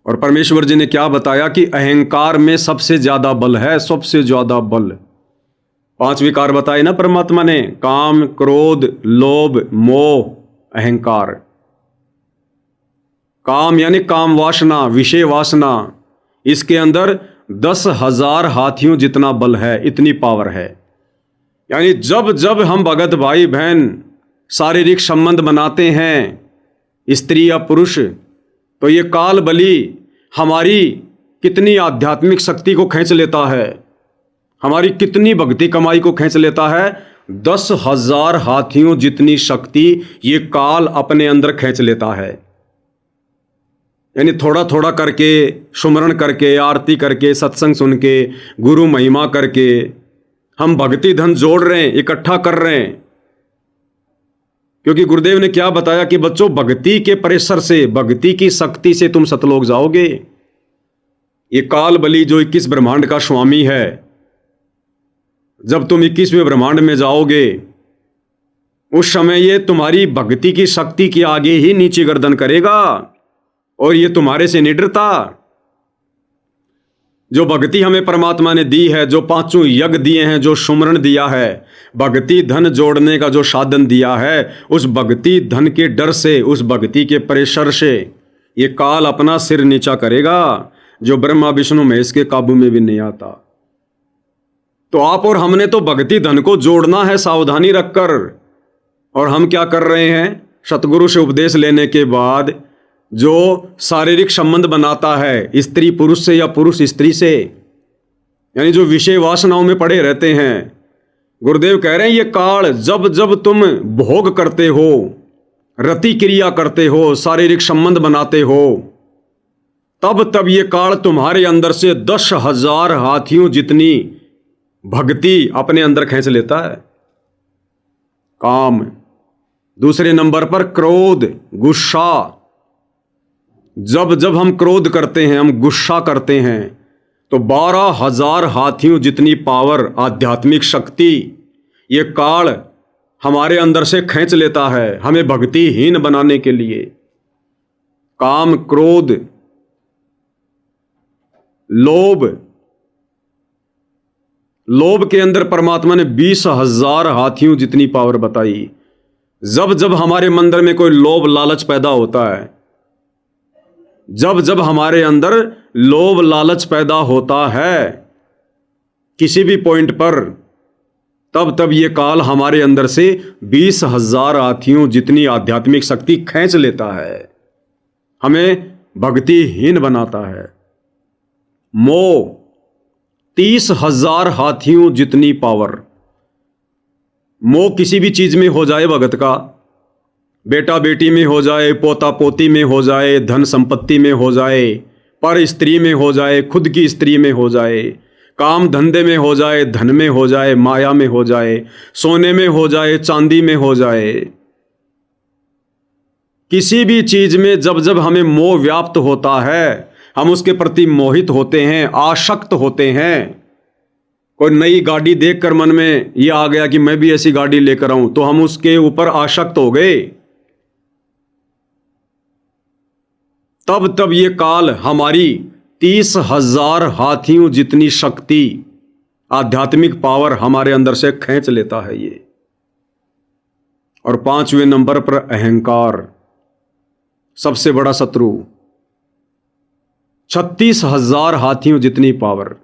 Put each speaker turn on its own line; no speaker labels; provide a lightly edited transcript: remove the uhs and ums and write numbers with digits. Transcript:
और परमेश्वर जी ने क्या बताया कि अहंकार में सबसे ज्यादा बल है, सबसे ज्यादा बल। 5 विकार बताए ना परमात्मा ने, काम, क्रोध, लोभ, मोह, अहंकार। काम यानी काम वासना, विषय वासना, इसके अंदर 10,000 हाथियों जितना बल है, इतनी पावर है। यानी जब जब हम भगत भाई बहन शारीरिक संबंध बनाते हैं, स्त्री या पुरुष, तो ये काल बली हमारी कितनी आध्यात्मिक शक्ति को खींच लेता है, हमारी कितनी भक्ति कमाई को खींच लेता है। 10,000 हाथियों जितनी शक्ति ये काल अपने अंदर खींच लेता है। यानी थोड़ा थोड़ा करके, सुमरण करके, आरती करके, सत्संग सुन के, गुरु महिमा करके हम भक्ति धन जोड़ रहे हैं, इकट्ठा कर रहे हैं। क्योंकि गुरुदेव ने क्या बताया कि बच्चों, भक्ति के प्रेशर से, भक्ति की शक्ति से तुम सतलोक जाओगे। ये काल बली जो 21 ब्रह्मांड का स्वामी है, जब तुम 21वें ब्रह्मांड में जाओगे उस समय ये तुम्हारी भक्ति की शक्ति के आगे ही नीचे गर्दन करेगा और ये तुम्हारे से नहीं डरता। जो भक्ति हमें परमात्मा ने दी है, जो 5 यज्ञ दिए हैं, जो सुमरण दिया है, भक्ति धन जोड़ने का जो साधन दिया है, उस भक्ति धन के डर से, उस भक्ति के प्रेशर से ये काल अपना सिर नीचा करेगा, जो ब्रह्मा विष्णु महेश के काबू में भी नहीं आता। तो आप और हमने तो भक्ति धन को जोड़ना है सावधानी रखकर। और हम क्या कर रहे हैं? सतगुरु से उपदेश लेने के बाद जो शारीरिक संबंध बनाता है, स्त्री पुरुष से या पुरुष स्त्री से, यानी जो विषय वासनाओं में पड़े रहते हैं, गुरुदेव कह रहे हैं ये काल जब जब तुम भोग करते हो, रति क्रिया करते हो, शारीरिक संबंध बनाते हो, तब तब ये काल तुम्हारे अंदर से 10,000 हाथियों जितनी भक्ति अपने अंदर खींच लेता है। काम। दूसरे नंबर पर क्रोध, गुस्सा। जब जब हम क्रोध करते हैं, हम गुस्सा करते हैं, तो 12,000 हाथियों जितनी पावर, आध्यात्मिक शक्ति ये काल हमारे अंदर से खींच लेता है, हमें भक्तिहीन बनाने के लिए। काम, क्रोध, लोभ। लोभ के अंदर परमात्मा ने 20,000 हाथियों जितनी पावर बताई। जब जब हमारे मंदिर में कोई लोभ लालच पैदा होता है, जब जब हमारे अंदर लोभ लालच पैदा होता है किसी भी पॉइंट पर, तब तब ये काल हमारे अंदर से 20,000 हाथियों जितनी आध्यात्मिक शक्ति खींच लेता है, हमें भक्तिहीन बनाता है। मोह। 30,000 हाथियों जितनी पावर। मोह किसी भी चीज में हो जाए भगत का, बेटा बेटी में हो जाए, पोता पोती में हो जाए, धन संपत्ति में हो जाए, पर स्त्री में हो जाए, खुद की स्त्री में हो जाए, काम धंधे में हो जाए, धन में हो जाए, माया में हो जाए, सोने में हो जाए, चांदी में हो जाए, किसी भी चीज में जब जब हमें मोह व्याप्त होता है, हम उसके प्रति मोहित होते हैं, आसक्त होते हैं। कोई नई गाड़ी देखकर मन में ये आ गया कि मैं भी ऐसी गाड़ी लेकर आऊं, तो हम उसके ऊपर आसक्त हो गए। तब तब ये काल हमारी 30,000 हाथियों जितनी शक्ति, आध्यात्मिक पावर हमारे अंदर से खींच लेता है ये। और 5वें नंबर पर अहंकार, सबसे बड़ा शत्रु। 36,000 हाथियों जितनी पावर।